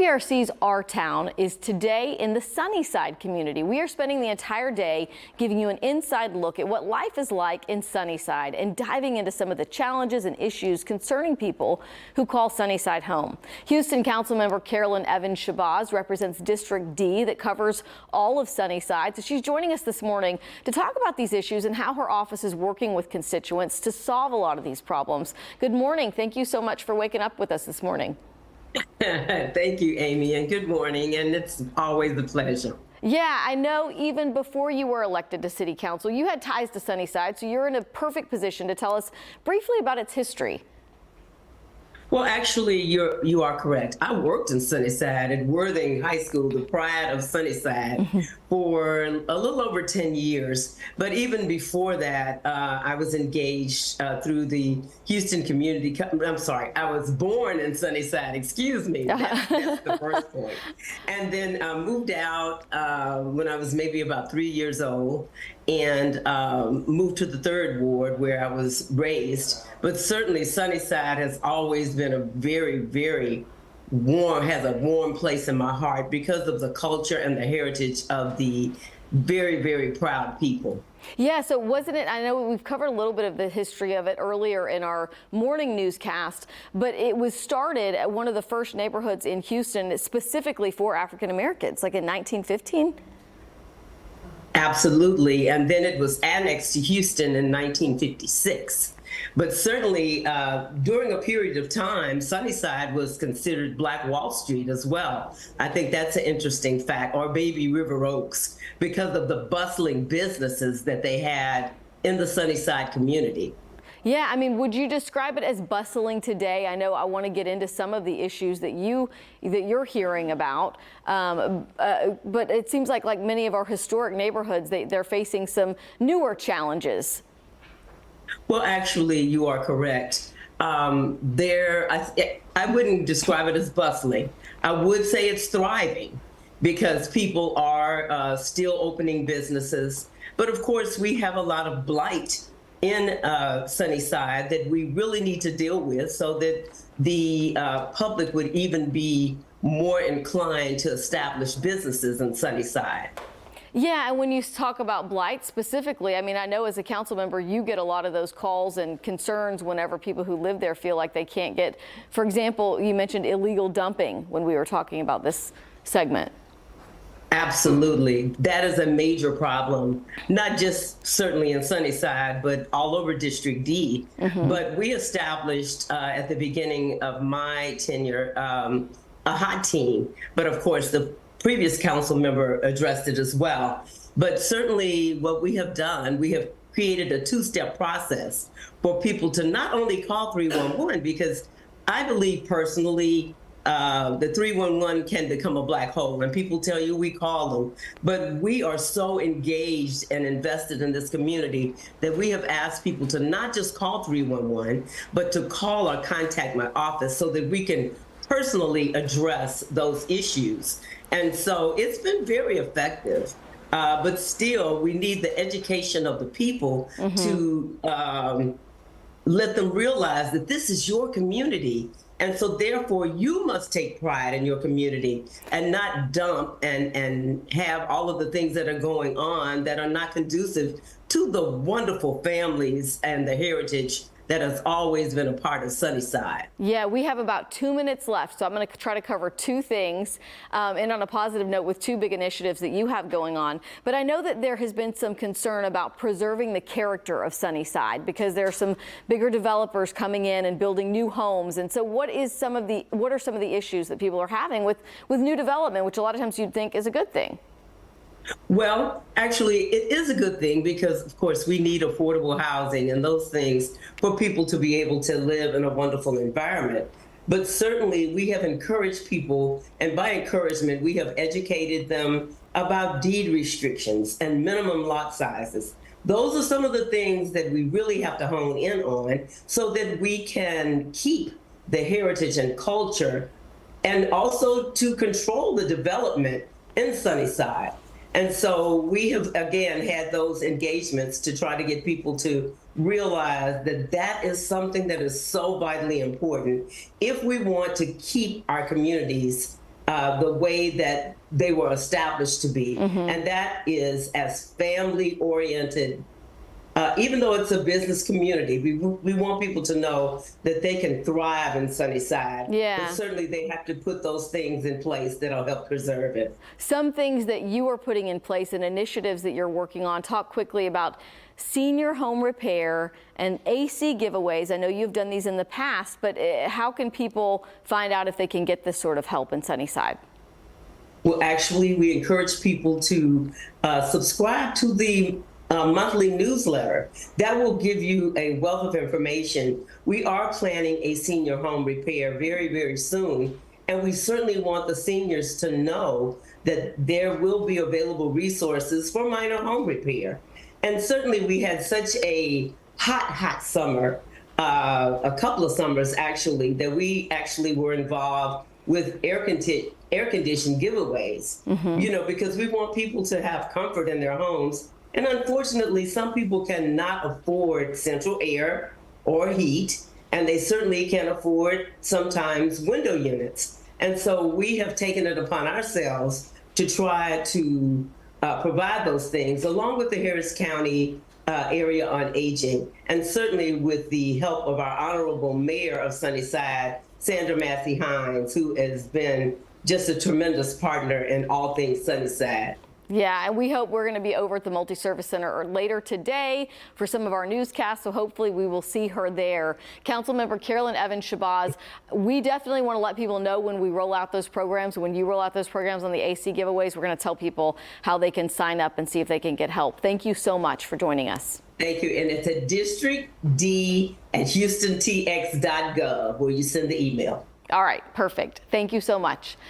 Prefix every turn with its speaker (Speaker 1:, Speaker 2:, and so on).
Speaker 1: KPRC's Our Town is today in the Sunnyside community. We are spending the entire day giving you an inside look at what life is like in Sunnyside and diving into some of the challenges and issues concerning people who call Sunnyside home. Houston Council Member Carolyn Evans-Shabazz represents District D that covers all of Sunnyside. So she's joining us this morning to talk about these issues and how her office is working with constituents to solve a lot of these problems. Good morning. Thank you so much for waking up with us this morning.
Speaker 2: Thank you, Amy, and good morning, and it's always a pleasure.
Speaker 1: Yeah, I know even before you were elected to City Council, you had ties to Sunnyside, so you're in a perfect position to tell us briefly about its history.
Speaker 2: Well, actually, you are correct. I worked in Sunnyside at Worthing High School, the pride of Sunnyside, for a little over 10 years. But even before that, I was engaged through the Houston community. I'm sorry, I was born in Sunnyside. Excuse me. That's the first point. And then moved out when I was maybe about 3 years old, and moved to the 3rd Ward where I was raised. But certainly Sunnyside has always been a very, very warm, has a warm place in my heart because of the culture and the heritage of the very, very proud people.
Speaker 1: Yeah, so wasn't it, I know we've covered a little bit of the history of it earlier in our morning newscast, but it was started at one of the first neighborhoods in Houston specifically for African Americans, like in 1915?
Speaker 2: Absolutely, and then it was annexed to Houston in 1956. But certainly, during a period of time, Sunnyside was considered Black Wall Street as well. I think that's an interesting fact, or Baby River Oaks, because of the bustling businesses that they had in the Sunnyside community.
Speaker 1: Yeah, I mean, would you describe it as bustling today? I know I want to get into some of the issues that you're hearing about, but it seems like many of our historic neighborhoods, they're facing some newer challenges.
Speaker 2: Well, actually, you are correct. I wouldn't describe it as bustling. I would say it's thriving because people are still opening businesses. But of course, we have a lot of blight in Sunnyside that we really need to deal with so that the public would even be more inclined to establish businesses in Sunnyside.
Speaker 1: Yeah, and when you talk about blight specifically, I mean, I know as a council member, you get a lot of those calls and concerns whenever people who live there feel like they can't get, for example, you mentioned illegal dumping when we were talking about this segment.
Speaker 2: Absolutely. That is a major problem, not just certainly in Sunnyside, but all over District D. But we established at the beginning of my tenure a hot team. But of course, the previous council member addressed it as well. But certainly what we have done, we have created a 2-step process for people to not only call 311, because I believe personally, the 311 can become a black hole, and people tell you we call them, but we are so engaged and invested in this community that we have asked people to not just call 311, but to call or contact my office so that we can personally address those issues. And so it's been very effective, but still we need the education of the people to let them realize that this is your community. And so therefore you must take pride in your community and not dump and have all of the things that are going on that are not conducive to the wonderful families and the heritage that has always been a part of Sunnyside.
Speaker 1: Yeah, we have about 2 minutes left, so I'm going to try to cover 2 things, and on a positive note with 2 big initiatives that you have going on. But I know that there has been some concern about preserving the character of Sunnyside because there are some bigger developers coming in and building new homes. And so what are some of the issues that people are having with new development, which a lot of times you'd think is a good thing?
Speaker 2: Well, actually, it is a good thing because, of course, we need affordable housing and those things for people to be able to live in a wonderful environment. But certainly we have encouraged people, and by encouragement, we have educated them about deed restrictions and minimum lot sizes. Those are some of the things that we really have to hone in on so that we can keep the heritage and culture and also to control the development in Sunnyside. And so we have, again, had those engagements to try to get people to realize that that is something that is so vitally important if we want to keep our communities the way that they were established to be. And that is as family oriented. Even though it's a business community, we want people to know that they can thrive in Sunnyside.
Speaker 1: Yeah.
Speaker 2: But certainly they have to put those things in place that'll help preserve it.
Speaker 1: Some things that you are putting in place and initiatives that you're working on. Talk quickly about senior home repair and AC giveaways. I know you've done these in the past, but how can people find out if they can get this sort of help in Sunnyside?
Speaker 2: Well, actually, we encourage people to subscribe to the monthly newsletter. That will give you a wealth of information. We are planning a senior home repair very, very soon. And we certainly want the seniors to know that there will be available resources for minor home repair. And certainly we had such a hot summer, a couple of summers actually, that we actually were involved with air conditioning giveaways, because we want people to have comfort in their homes. And unfortunately, some people cannot afford central air or heat, and they certainly can't afford sometimes window units. And so we have taken it upon ourselves to try to provide those things, along with the Harris County Area on Aging, and certainly with the help of our Honorable Mayor of Sunnyside, Sandra Massey Hines, who has been just a tremendous partner in all things Sunnyside.
Speaker 1: Yeah, and we hope we're going to be over at the Multi-Service Center later today for some of our newscasts, so hopefully we will see her there. Council Member Carolyn Evans-Shabazz, we definitely want to let people know when we roll out those programs. When you roll out those programs on the AC giveaways, we're going to tell people how they can sign up and see if they can get help. Thank you so much for joining us.
Speaker 2: Thank you. And it's at District D at HoustonTX.gov where you send the email.
Speaker 1: All right, perfect. Thank you so much.